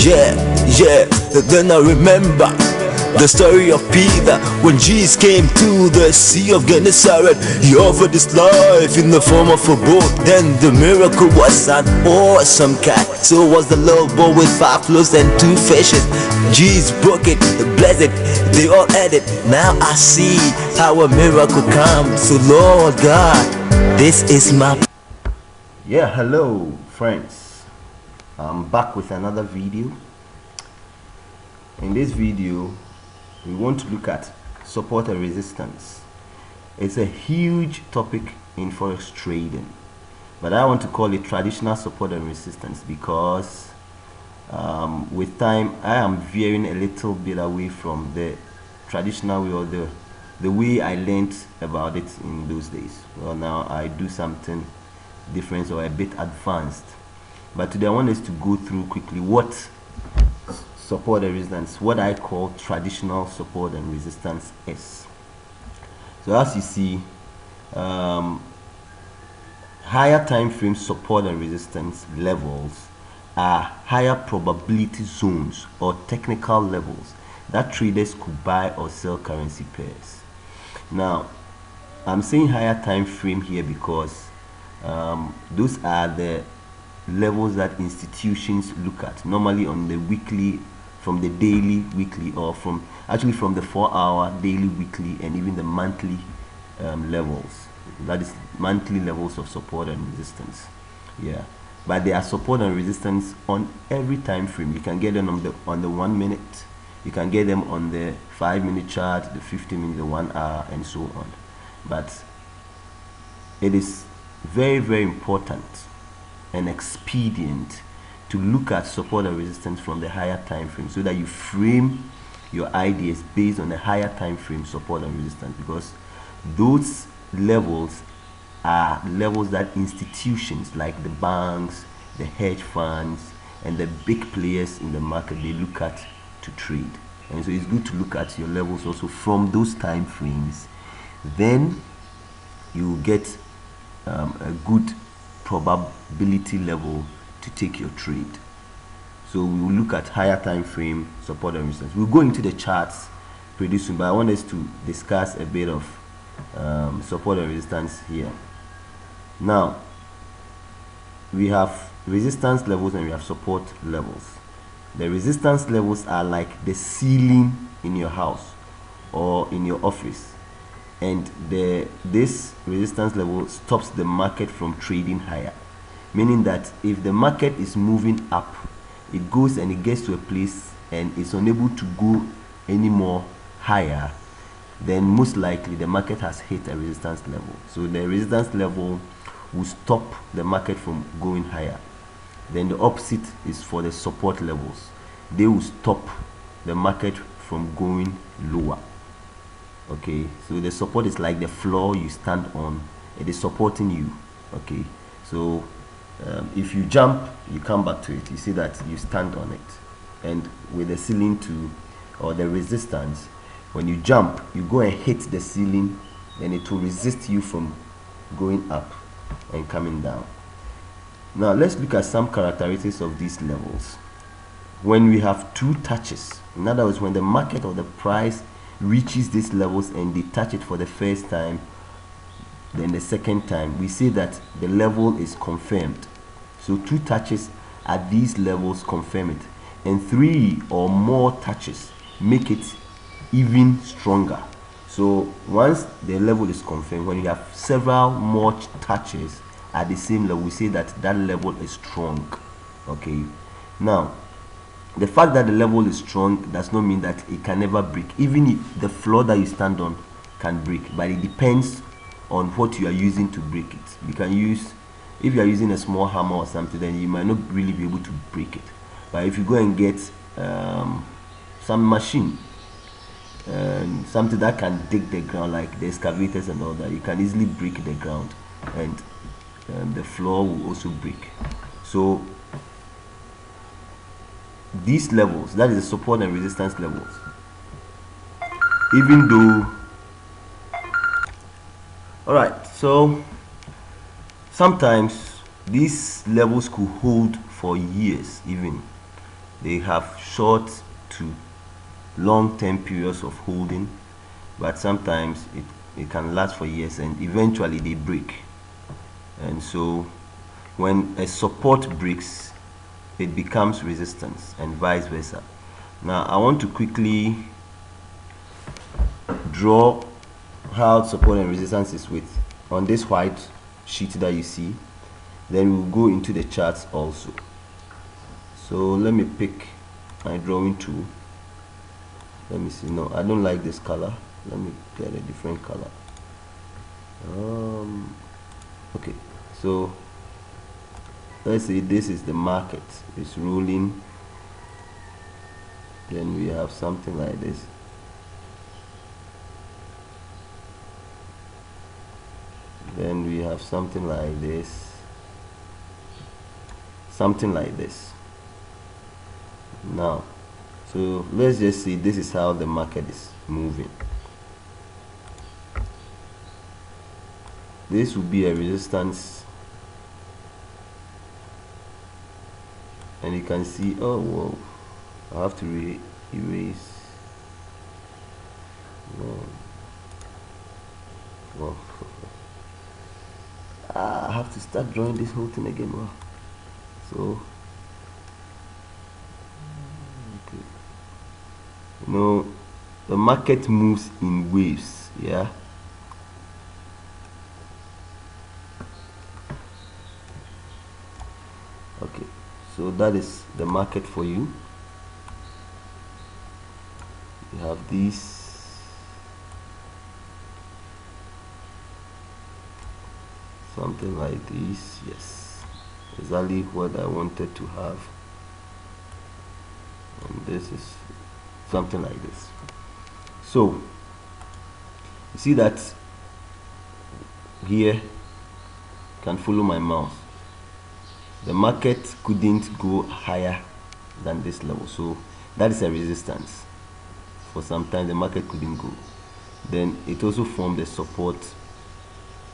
Yeah, yeah. Then I remember the story of Peter when Jesus came to the Sea of Gennesaret. He offered his life in the form of a boat. Then the miracle was an awesome catch. So was the little boat with 5 loaves and 2 fishes. Jesus broke it, blessed it, they all ate it. Now I see how a miracle comes. So Lord God, this is my... Yeah, hello friends. I'm back with another video. In this video, we want to look at support and resistance. It's a huge topic in forex trading, but I want to call it traditional support and resistance because with time I am veering a little bit away from the traditional way or the way I learned about it in those days. Well, now I do something different or a bit advanced, but today I want us to go through quickly what support and resistance, what I call traditional support and resistance is. So as you see, higher time frame support and resistance levels are higher probability zones or technical levels that traders could buy or sell currency pairs. Now I'm saying higher time frame here because those are the levels that institutions look at normally on the weekly, from the daily, weekly, or from the 4-hour, daily, weekly, and even the monthly levels. That is monthly levels of support and resistance. Yeah, but there are support and resistance on every time frame. You can get them on the 1 minute, you can get them on the 5-minute chart, the 50-minute, the 1 hour, and so on. But it is very, very important and expedient to look at support and resistance from the higher time frame so that you frame your ideas based on the higher time frame support and resistance, because those levels are levels that institutions like the banks, the hedge funds, and the big players in the market, they look at to trade. And so it's good to look at your levels also from those time frames. Then you get a good probability level to take your trade. So we will look at higher time frame support and resistance. We'll go into the charts pretty soon, but I want us to discuss a bit of support and resistance here. Now we have resistance levels and we have support levels. The resistance levels are like the ceiling in your house or in your office, and this resistance level stops the market from trading higher, meaning that if the market is moving up, it goes and it gets to a place and it's unable to go any more higher, then most likely the market has hit a resistance level. So the resistance level will stop the market from going higher. Then the opposite is for the support levels. They will stop the market from going lower. Okay, so the support is like the floor you stand on, it is supporting you. Okay, so if you jump, you come back to it, you see that you stand on it. And with the ceiling too, or the resistance, when you jump, you go and hit the ceiling, then it will resist you from going up and coming down. Now let's look at some characteristics of these levels. When we have 2 touches, in other words, when the market or the price reaches these levels and they touch it for the first time, then the second time, we say that the level is confirmed. So 2 touches at these levels confirm it, and 3 or more touches make it even stronger. So once the level is confirmed, when you have several more touches at the same level, we say that that level is strong. Okay, now the fact that the level is strong does not mean that it can never break. Even if the floor that you stand on can break, but it depends on what you are using to break it. You can use, if you are using a small hammer or something, then you might not really be able to break it. But if you go and get some machine and something that can dig the ground, like the excavators and all that, you can easily break the ground, and the floor will also break. So these levels, that is the support and resistance levels, even though, all right, so sometimes these levels could hold for years even, they have short to long-term periods of holding, but sometimes it can last for years and eventually they break. And so when a support breaks, it becomes resistance and vice versa. Now I want to quickly draw how support and resistance is with on this white sheet that you see. Then we'll go into the charts also. So let me pick my drawing tool. Let me see. No, I don't like this color. Let me get a different color. Okay, so let's say this is the market. It's rolling. Then we have something like this. Then we have something like this. Something like this. Now, so let's just see, this is how the market is moving. This will be a resistance, and you can see, oh whoa, I have to erase. Wow. I have to start drawing this whole thing again. Wow. So okay. You know, the market moves in waves. Yeah. Okay, so that is the market for you. You have these. Something like this. Yes, exactly what I wanted to have. And this is something like this. So you see that here, you can follow my mouse. The market couldn't go higher than this level, so that is a resistance. For some time the market couldn't go. Then it also formed a support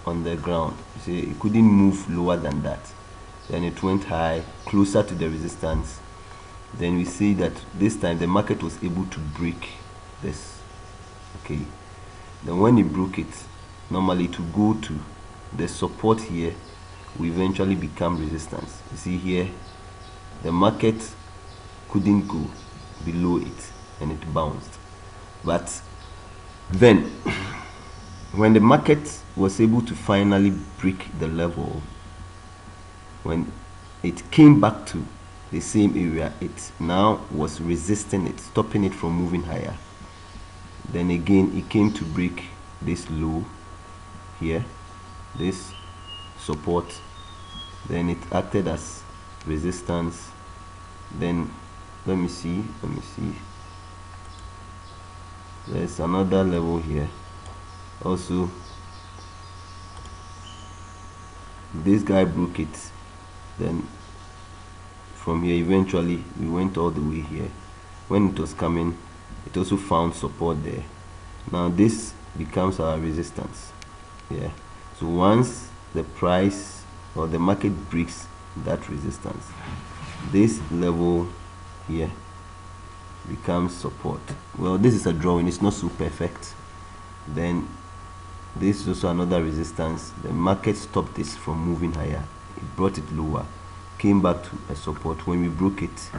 on the ground. You see, it couldn't move lower than that. Then it went high, closer to the resistance. Then we see that this time the market was able to break this. Okay, then when it broke it, normally to go to the support here will eventually become resistance. You see here, the market couldn't go below it and it bounced. But then when the market was able to finally break the level, when it came back to the same area, it now was resisting it, stopping it from moving higher. Then again it came to break this low here, this support. Then it acted as resistance. Then let me see, there's another level here also. This guy broke it. Then from here eventually we went all the way here. When it was coming, it also found support there. Now this becomes our resistance. Yeah, so once the price or the market breaks that resistance, this level here becomes support. Well, this is a drawing, it's not so perfect. Then this is also another resistance. The market stopped this from moving higher, it brought it lower, came back to a support. When we broke it,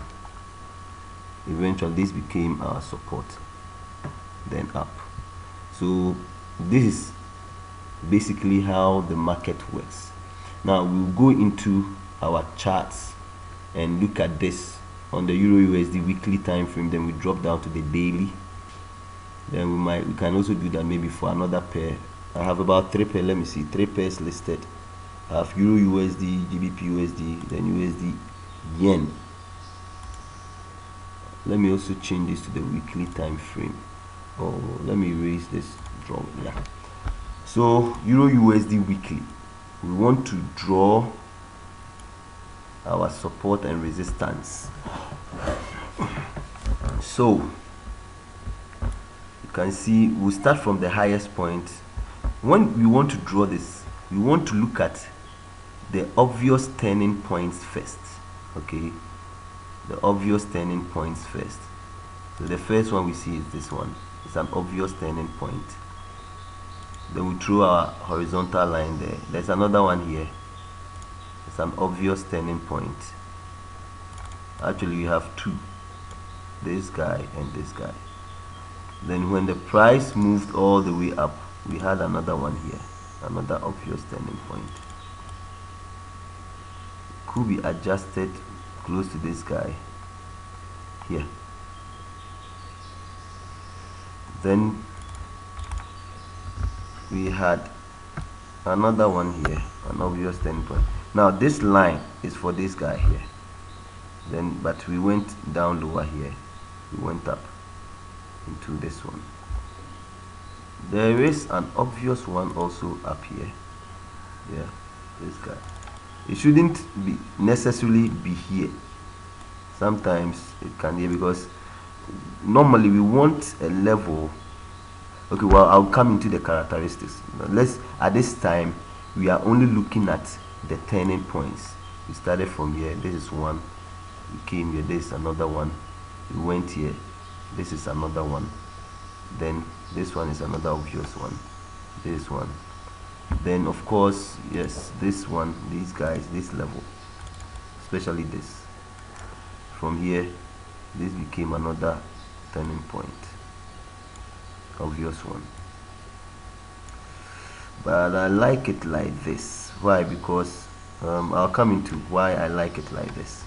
eventually this became our support, then up. So this is basically how the market works. Now we'll go into our charts and look at this on the Euro USD weekly time frame. Then we drop down to the daily. Then we can also do that maybe for another pair. I have about 3 pairs. Let me see, 3 pairs listed. I have Euro USD, GBP USD, then USD Yen. Let me also change this to the weekly time frame. Oh, let me erase this drawing. Yeah. So Euro USD weekly, we want to draw our support and resistance. So you can see we'll start from the highest point. When we want to draw this, we want to look at the obvious turning points first. Okay, the obvious turning points first. So the first one we see is this one. It's an obvious turning point. Then we throw our horizontal line there. There's another one here. It's an obvious turning point. Actually, we have two, this guy and this guy. Then when the price moved all the way up, we had another one here, another obvious turning point. Could be adjusted close to this guy here. Then we had another one here, an obvious turning point. Now this line is for this guy here. Then but we went down lower here, we went up into this one. There is an obvious one also up here. Yeah, this guy. It shouldn't be necessarily be here. Sometimes it can be, because normally we want a level. Okay, well, I'll come into the characteristics. Let's, at this time we are only looking at the turning points. We started from here, this is one, we came here, this is another one, we went here, this is another one, then this one is another obvious one, this one, then of course, yes, this one, these guys, this level, especially this. From here, this became another turning point, obvious one. But I like it like this. Why? Because I'll come into why I like it like this.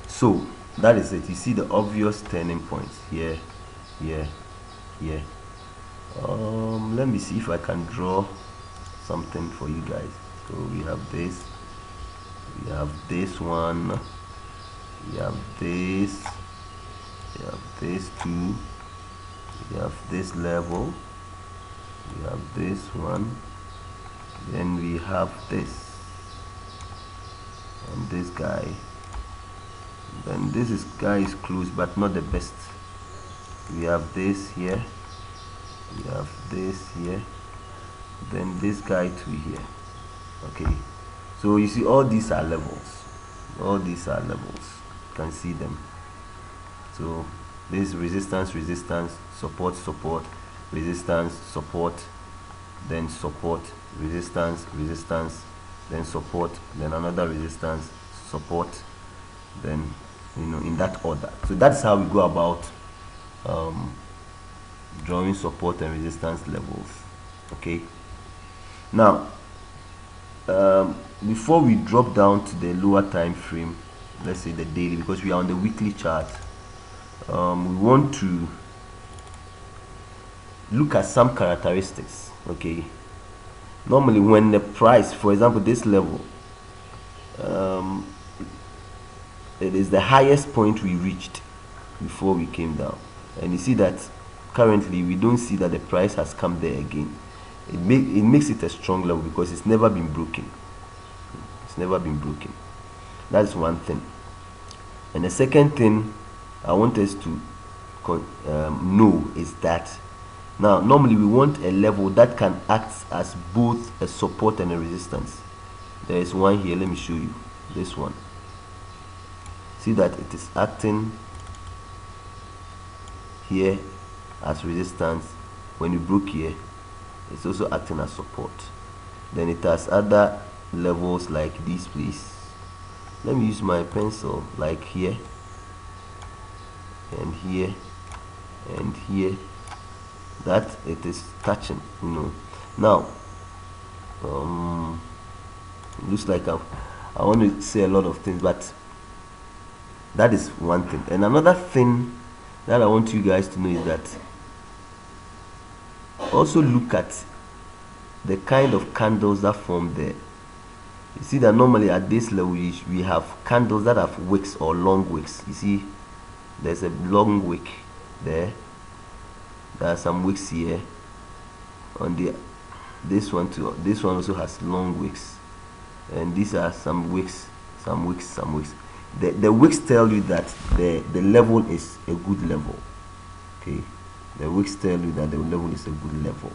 So that is it. You see the obvious turning points here, here, here. Let me see if I can draw something for you guys. So we have this, we have this one, we have this, we have this too, we have this level, we have this one, then we have this and this guy. Then this guy is close but not the best. We have this here, we have this here, then this guy too here. Okay, so you see all these are levels, all these are levels, you can see them. So this resistance, resistance, support, support, resistance, support, then support, resistance, resistance, then support, then another resistance, support, then in that order. So that's how we go about drawing support and resistance levels. Okay, now before we drop down to the lower time frame, let's say the daily, because we are on the weekly chart, we want to look at some characteristics. Okay, normally when the price, for example this level, it is the highest point we reached before we came down, and you see that currently we don't see that the price has come there again. It makes it a strong level because it's never been broken. It's never been broken. That's one thing. And the second thing I want us to know is that now normally we want a level that can act as both a support and a resistance. There is one here, let me show you this one. See that it is acting here as resistance. When you broke here, it's also acting as support. Then it has other levels like this place. Let me use my pencil, like here and here and here, that it is touching, now looks like I want to say a lot of things, but that is one thing. And another thing that I want you guys to know is that also look at the kind of candles that form there. You see that normally at this level we have candles that have wicks or long wicks. You see there's a long wick there, there are some wicks here on this one too. This one also has long wicks, and these are some wicks, some wicks, some wicks. The wicks tell you that the level is a good level. Okay, the wicks tell you that the level is a good level.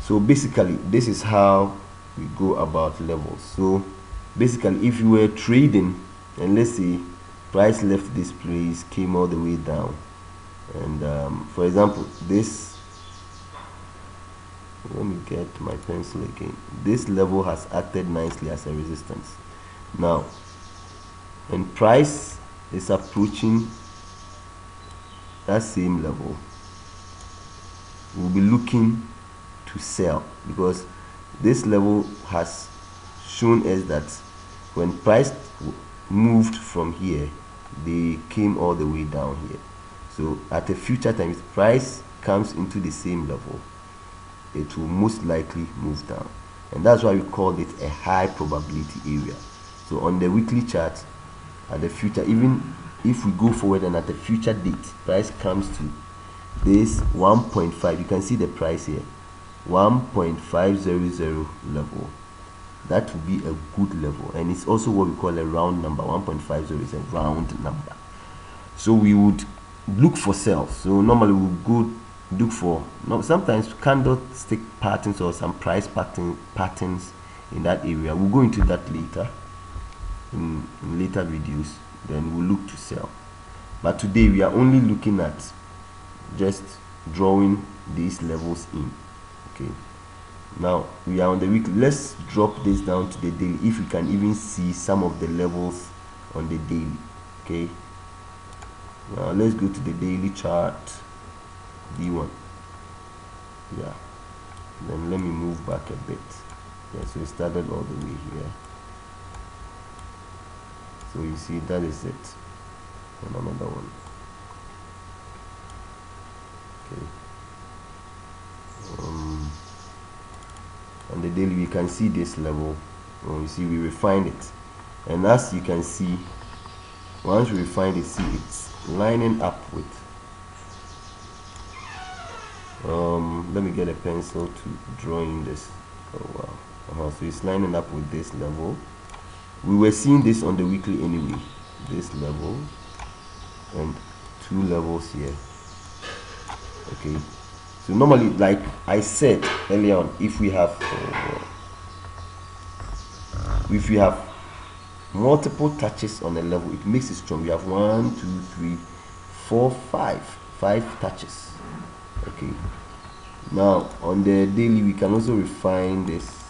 So basically this is how we go about levels. So basically if you were trading and let's see, price left this place, came all the way down, and for example, this, let me get my pencil again, this level has acted nicely as a resistance. Now when price is approaching that same level, we'll be looking to sell, because this level has shown us that when price moved from here, they came all the way down here. So at a future time, if price comes into the same level, it will most likely move down, and that's why we call it a high probability area. So on the weekly chart, at the future, even if we go forward and at a future date, price comes to this 1.5, you can see the price here, 1.500 level, that will be a good level, and it's also what we call a round number. 1.50 is a round number, so we would look for sales. So normally we'll go look for, sometimes candlestick patterns or some price patterns in that area. We'll go into that later in later videos, then we'll look to sell. But today we are only looking at just drawing these levels in. Okay, now we are on the weekly. Let's drop this down to the daily, if we can even see some of the levels on the daily. Okay, now let's go to the daily chart, D1. Yeah, then let me move back a bit. Yeah, so it started all the way here, so you see that is it on another one. Okay, on the daily we can see this level. You see we refined it, and as you can see, once we refine it, see it's lining up with let me get a pencil to draw in this. Oh wow, so it's lining up with this level. We were seeing this on the weekly anyway, this level and two levels here. Okay, so normally, like I said earlier on, if we have multiple touches on a level, it makes it strong. We have 1 2 3 4 5 touches. Okay, now on the daily we can also refine this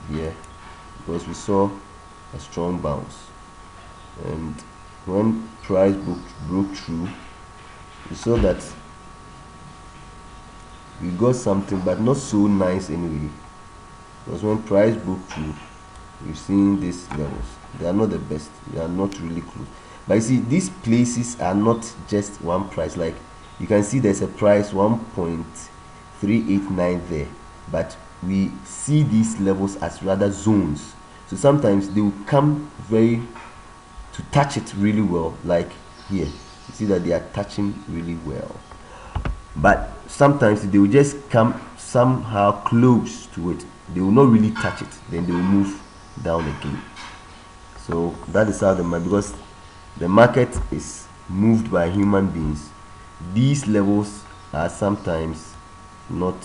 here, because we saw a strong bounce, and when price broke through, we saw that we got something, but not so nice anyway, because when price broke through, we've seen these levels. They are not the best, they are not really close, but you see these places are not just one price. Like you can see there's a price 1.389 there, but we see these levels as rather zones. So sometimes they will come to touch it really well, like here you see that they are touching really well, but sometimes they will just come somehow close to it, they will not really touch it, then they will move down again. So that is how because the market is moved by human beings, these levels are sometimes not,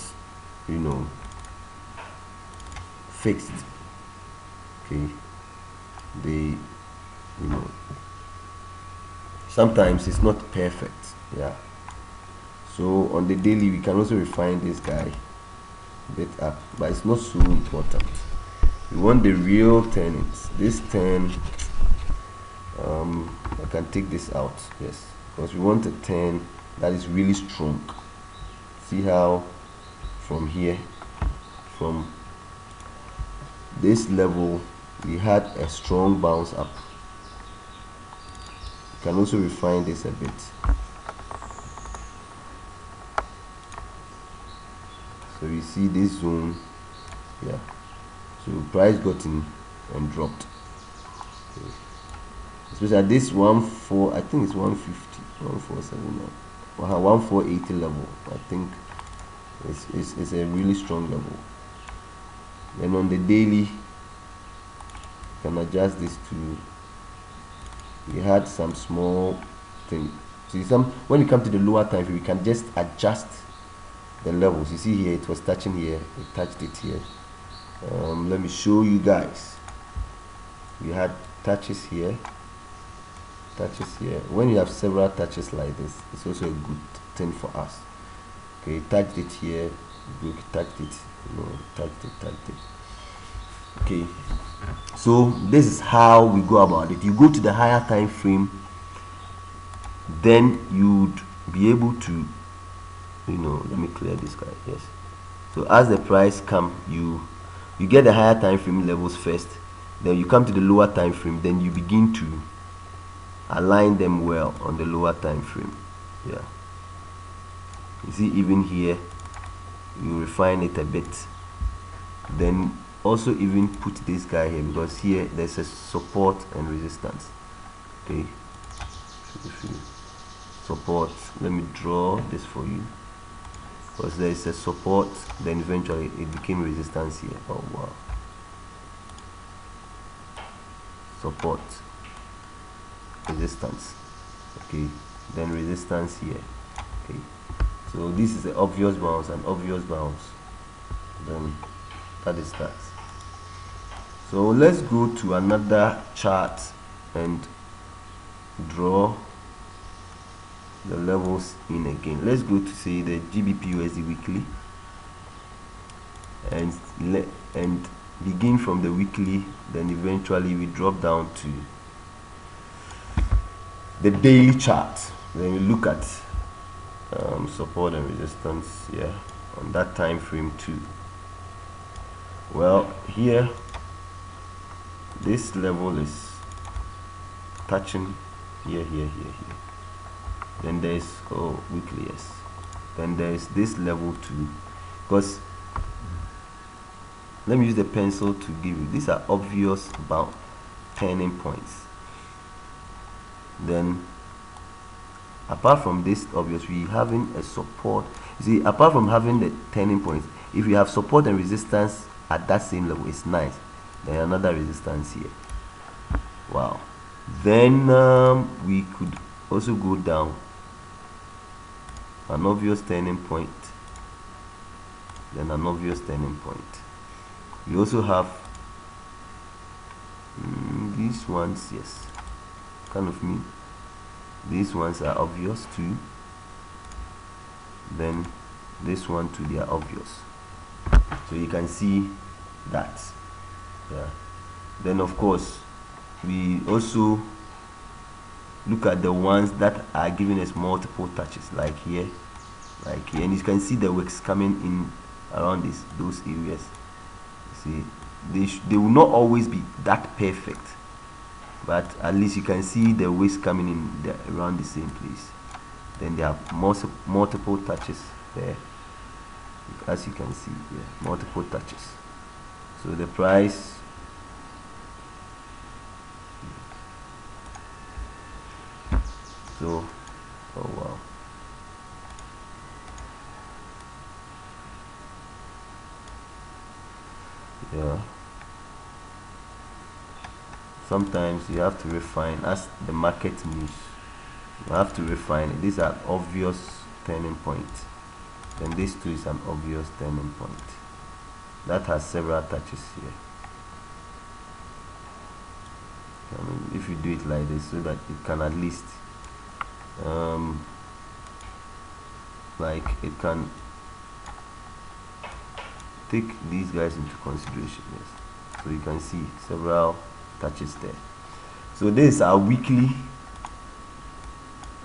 fixed. Okay, they, sometimes it's not perfect. Yeah, so on the daily we can also refine this guy a bit up, but it's not so important. We want the real turnings. This turn, I can take this out, yes, because we want a turn that is really strong. See how from here, from this level, we had a strong bounce up. You can also refine this a bit. So you see this zone, yeah, so price got in and dropped. Okay. Especially at this 1.4, I think it's 150, 1.479, 1.480 level. I think it's a really strong level. Then on the daily, you can adjust this to, we had some small thing. See, when you come to the lower time frame, we can just adjust the levels. You see here, it was touching here, it touched it here. Let me show you guys. We had touches here, touches here. When you have several touches like this, it's also a good thing for us. Okay, touched it here, broke, touched it, touched it. Okay, so this is how we go about it. You go to the higher time frame, then you'd be able to, let me clear this guy. Yes, so as the price come, you get the higher time frame levels first, then you come to the lower time frame, then you begin to align them well on the lower time frame. Yeah, you see, even here you refine it a bit, then also even put this guy here, because here there's a support and resistance. Okay, support, let me draw this for you, because there is a support, then eventually it became resistance here. Oh wow, support, resistance, okay, then resistance here. Okay, so this is the obvious bounce and obvious bounce, then that is that. So let's go to another chart and draw the levels in again. Let's go to say the GBP USD weekly and begin from the weekly, then eventually we drop down to the daily chart. Then we look at support and resistance here on that time frame too. Well, here this level is touching here. Then there's weekly, yes. Then there's this level too, because let me use the pencil to give you, these are obvious about turning points. Then apart from this obvious, we having a support. You see, apart from having the turning points, if you have support and resistance at that same level, it's nice. Then another resistance here. Wow. Then we could also go down, an obvious turning point, then an obvious turning point. We also have these ones, yes, kind of me. These ones are obvious too. Then this one too, they are obvious. So you can see that. Yeah. Then of course we also look at the ones that are giving us multiple touches, like here, and you can see the wicks coming in around those areas. You see, they will not always be that perfect, but at least you can see the wicks coming in around the same place. Then there are multiple touches there, as you can see here, multiple touches. So the price oh wow, yeah, sometimes you have to refine as the market moves. You have to refine it. These are obvious turning points, then this too is an obvious turning point that has several touches here. I mean, if you do it like this, so that it can at least like it can take these guys into consideration. Yes, so you can see several touches there. So this is our weekly.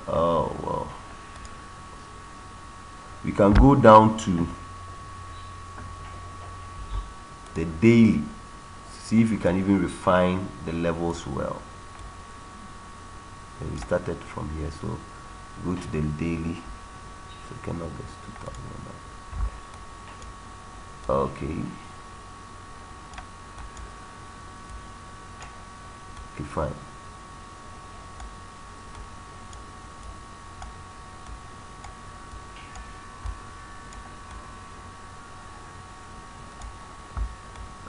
Oh wow, we can go down to the daily, see if we can even refine the levels well. And we started from here, so go to the daily, 2nd August 2009. Okay, fine.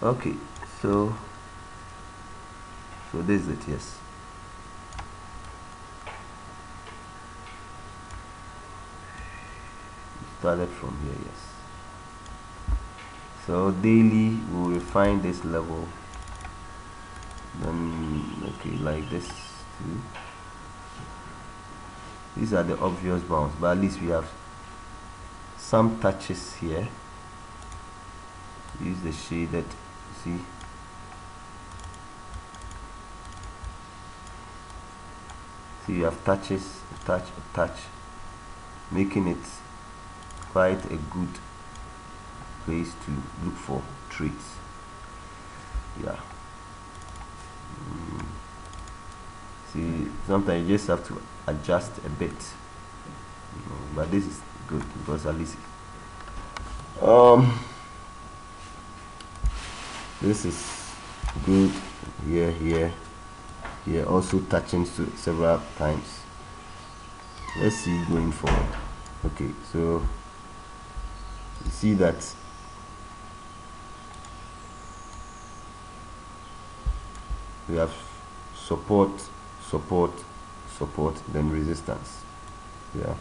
Okay, so this is it. Yes, started from here. Yes, so daily we'll refine this level, then okay, like this too. These are the obvious bounds, but at least we have some touches here. Use the shaded, see, you have touches, a touch, making it quite a good place to look for trades. Yeah. See, sometimes you just have to adjust a bit, but this is good because at least this is good. Here also touching several times. Let's see going forward. Okay, so you see that we have support, then resistance. Yeah,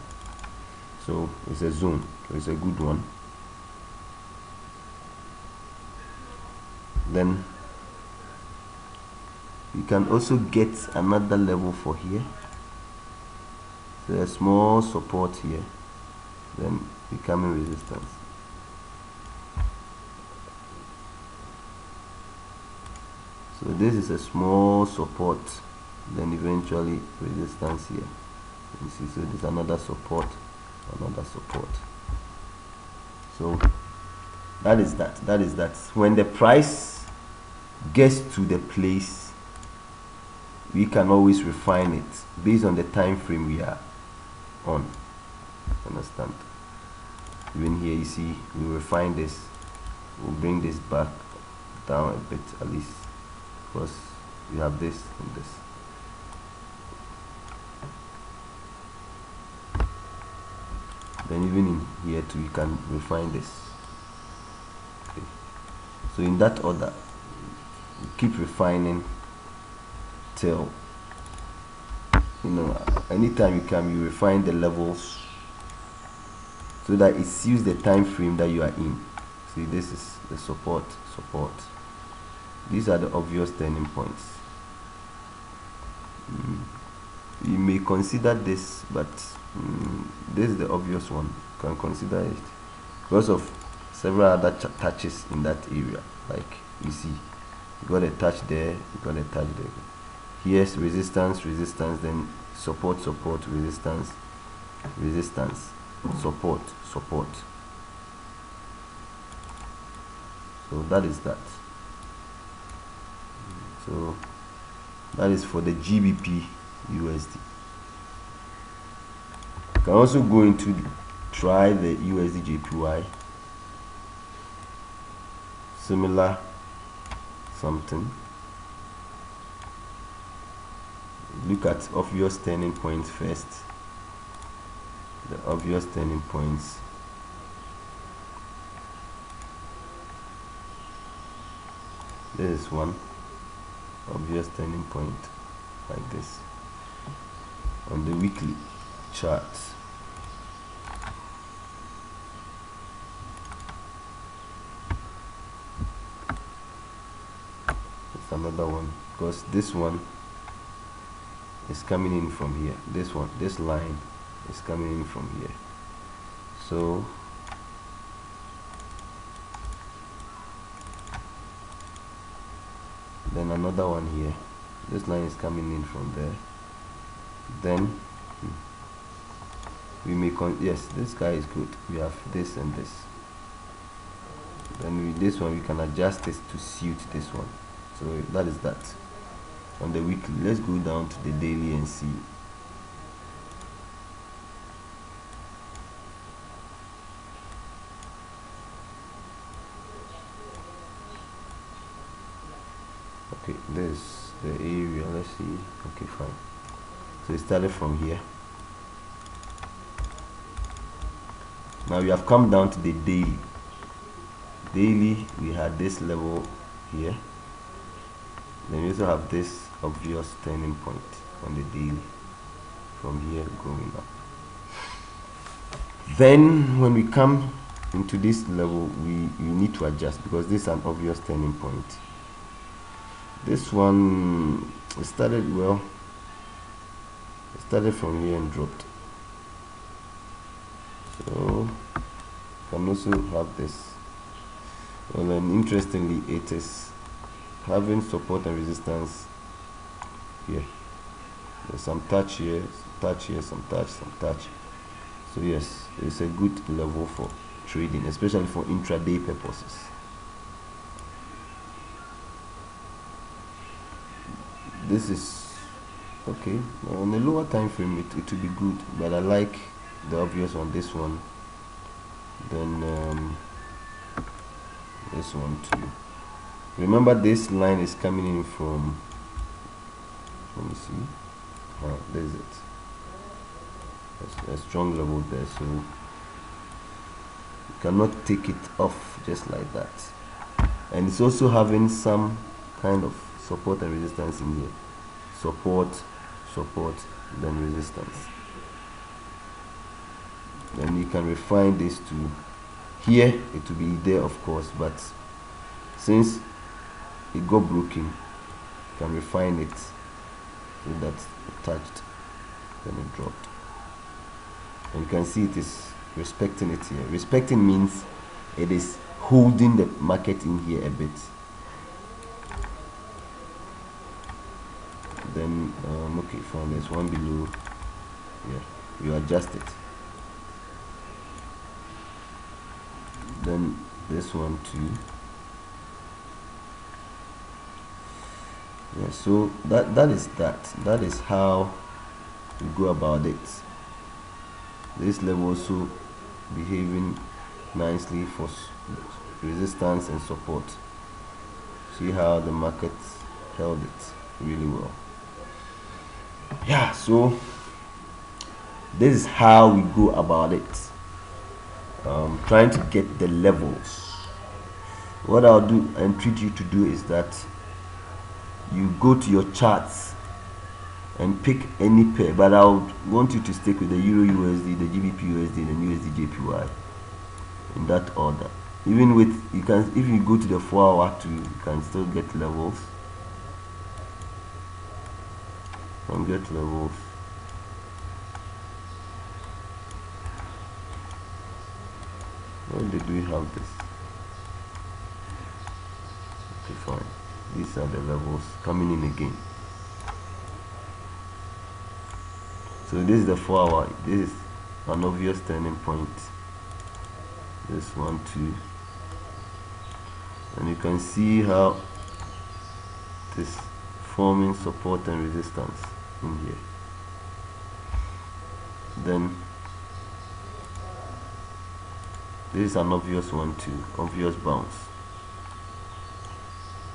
so it's a zone, so it's a good one. Then we can also get another level for here, so a small support here, then becoming resistance. So this is a small support, then eventually resistance here. You see, so there's another support. So that is that. When the price gets to the place, we can always refine it based on the time frame we are on. Understand? Even here, you see, we refine this. We'll bring this back down a bit, at least, because we have this and this. Then even in here too, you can refine this. Okay. So in that order, keep refining till, anytime you can, you refine the levels so that it suits the time frame that you are in. See, this is the support. These are the obvious turning points. You may consider this, but this is the obvious one. You can consider it because of several other touches in that area. Like you see, you got a touch there, you got a touch there. Here's resistance, then support, resistance, support. So that is that. So that is for the GBP USD. You can also go into try the USD JPY. Similar something. Look at obvious turning points first. The obvious turning points. This is one obvious turning point, like this on the weekly chart. It's another one because this one is coming in from here. This line is coming in from here. So then another one here. This line is coming in from there. Then we may yes, this guy is good. We have this and this. Then with this one, we can adjust this to suit this one. So that is that. On the weekly, let's go down to the daily and see. Okay, there's the area. Let's see. Okay, fine. So it started from here. Now we have come down to the daily. Daily, we had this level here. Then we also have this obvious turning point on the daily from here going up. Then when we come into this level, we need to adjust because this is an obvious turning point. This one it started well. It started from here and dropped. So you can also have this. Well, and interestingly, it is having support and resistance here. There's some touch here, some touch here, some touch, some touch. So yes, it's a good level for trading, especially for intraday purposes. This is okay. On a lower time frame, it will be good, but I like the obvious on this one. Then this one too. Remember, this line is coming in from, let me see, there's it, a strong level there, so you cannot take it off just like that. And it's also having some kind of support and resistance in here. Support, then resistance. Then you can refine this to here. It will be there, of course, but since it got broken, you can refine it so that it touched, then it dropped. And you can see it is respecting it here. Respecting means it is holding the market in here a bit. Then okay, fine, there's one below. Yeah, you adjust it. Then this one too. Yeah, so that is how you go about it. This level also behaving nicely for resistance and support. See how the market held it really well. Yeah, so this is how we go about it. Trying to get the levels. What I'll do and treat you to do is that you go to your charts and pick any pair, but I would want you to stick with the Euro USD, the GBP USD, and the USD JPY in that order. Even with, you can, if you go to the 4 hour too, you can still get levels. Get levels. Where did we have this? Okay, fine. These are the levels coming in again. So this is the 4 hour. This is an obvious turning point. This one too. And you can see how this forming support and resistance in here. Then this is an obvious one too, obvious bounce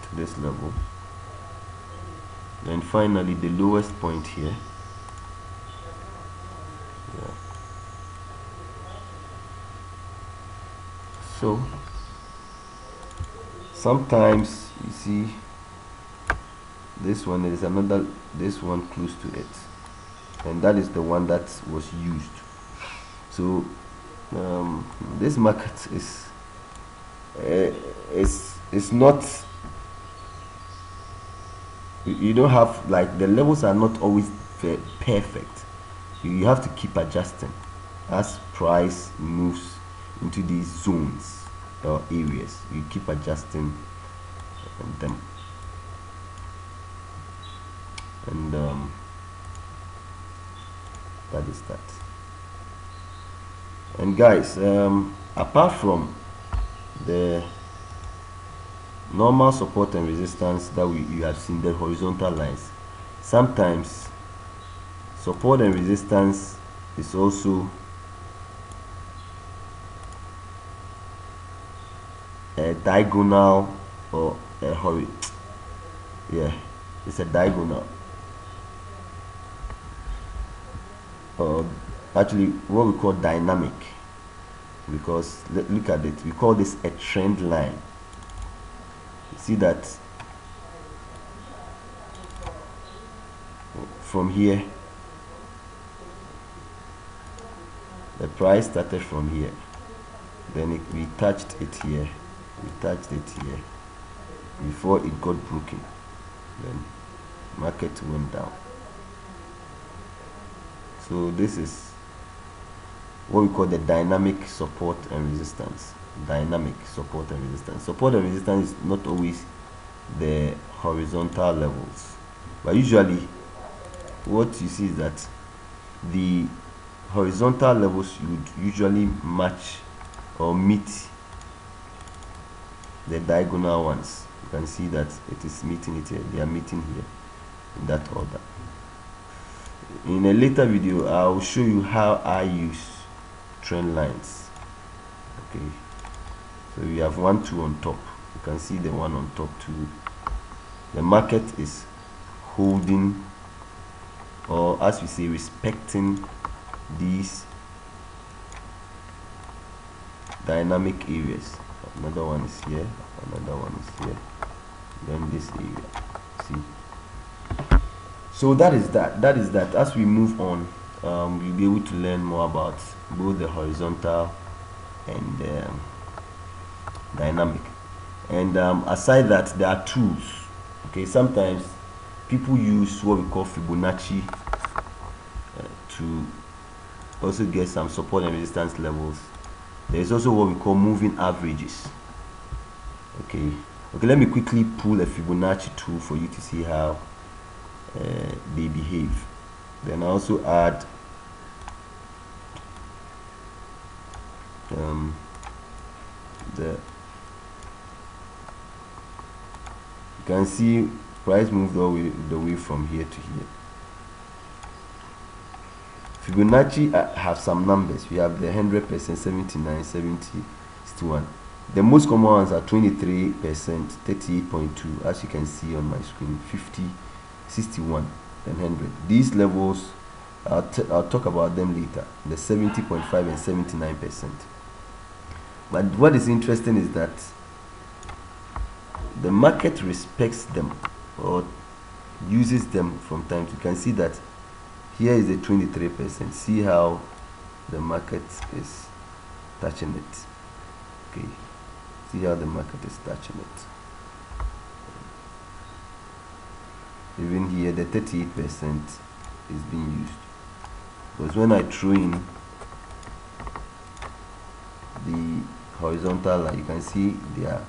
to this level. Then finally the lowest point here. Yeah. So sometimes you see this one, there is another, this one close to it, and that is the one that was used. So this market is not, you don't have, like, the levels are not always perfect. You have to keep adjusting as price moves into these zones or areas. You keep adjusting them. And that is that. And guys, apart from the normal support and resistance that you have seen, the horizontal lines, sometimes support and resistance is also a diagonal or a horizontal. Yeah, it's a diagonal. Actually what we call dynamic, because look at it, we call this a trend line. You see that from here the price started from here, then we touched it here, we touched it here before it got broken, then market went down. So this is what we call the dynamic support and resistance. Dynamic support and resistance. Support and resistance is not always the horizontal levels, but usually what you see is that the horizontal levels would usually match or meet the diagonal ones. You can see that it is meeting it here. They are meeting here in that order. In a later video, I will show you how I use trend lines. Okay, so we have 1 2 on top. You can see the one on top too. The market is holding, or as we say, respecting these dynamic areas. Another one is here, another one is here, then this area. See, so that is that. As we move on, you'll be able to learn more about both the horizontal and dynamic. And aside that, there are tools. Okay, sometimes people use what we call Fibonacci to also get some support and resistance levels. There's also what we call moving averages. Okay, let me quickly pull a Fibonacci tool for you to see how they behave. Then I also add you can see price moved all the way from here to here. Fibonacci have some numbers. We have the 100%, 79, 70, 61. The most common ones are 23%, 38.2, as you can see on my screen, 50, 61, and 100. These levels, I'll talk about them later, the 70.5 and 79%. But what is interesting is that the market respects them or uses them from time to time. You can see that here is the 23%. See how the market is touching it. Okay, see how the market is touching it. Even here the 38% is being used, because when I throw in the horizontal line, you can see they are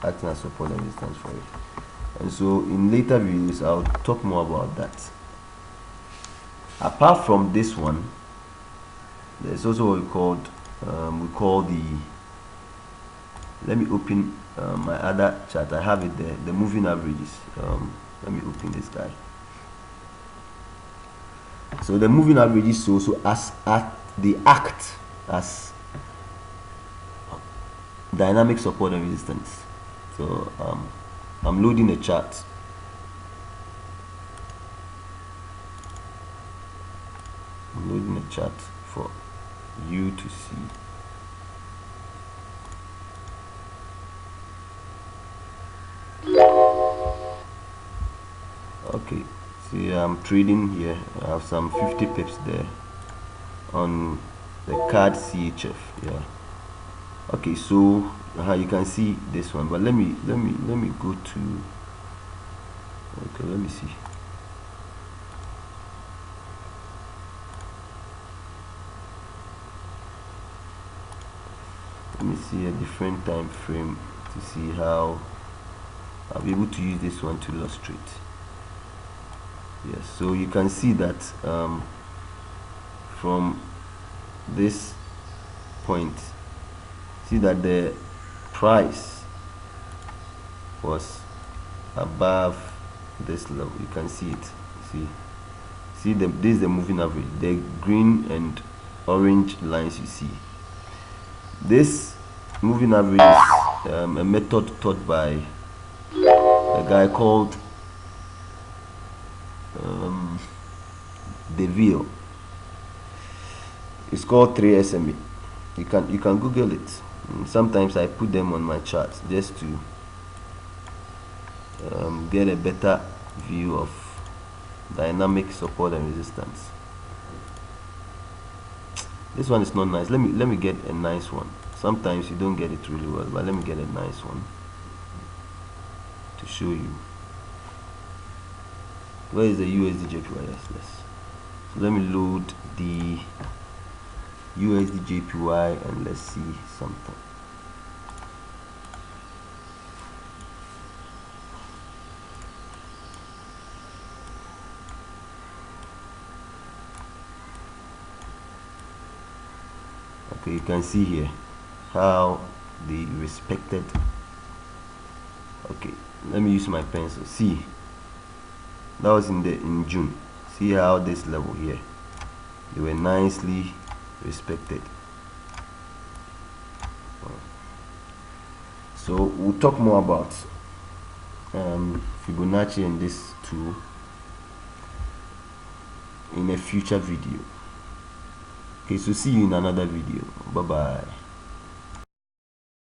acting as support and resistance for it. And so in later videos I'll talk more about that. Apart from this one, there's also what we call the, let me open my other chart. I have it there, the moving averages. Let me open this guy. So the moving averages also they act as dynamic support and resistance. So I'm loading a chart. I'm loading a chart for you to see. Okay, see, I'm trading here. I have some 50 pips there on the card CHF. Yeah. Okay, so you can see this one, but let me go to, okay, let me see. Let me see a different time frame to see how I'll be able to use this one to illustrate. Yes, so you can see that from this point, see that the price was above this level. You can see it. See this is the moving average, the green and orange lines. You see this moving average is a method taught by a guy called DeVille. It's called 3SMA. You can Google it. Sometimes I put them on my charts just to get a better view of dynamic support and resistance. This one is not nice. Let me get a nice one. Sometimes you don't get it really well, but let me get a nice one to show you. Where is the USD JPY? Yes. So let me load the USD JPY and let's see something. Okay, you can see here how they respected. Okay, let me use my pencil. See, that was in June. See how this level here, they were nicely respected. So we'll talk more about Fibonacci and this tool in a future video. Okay, so see you in another video. Bye bye.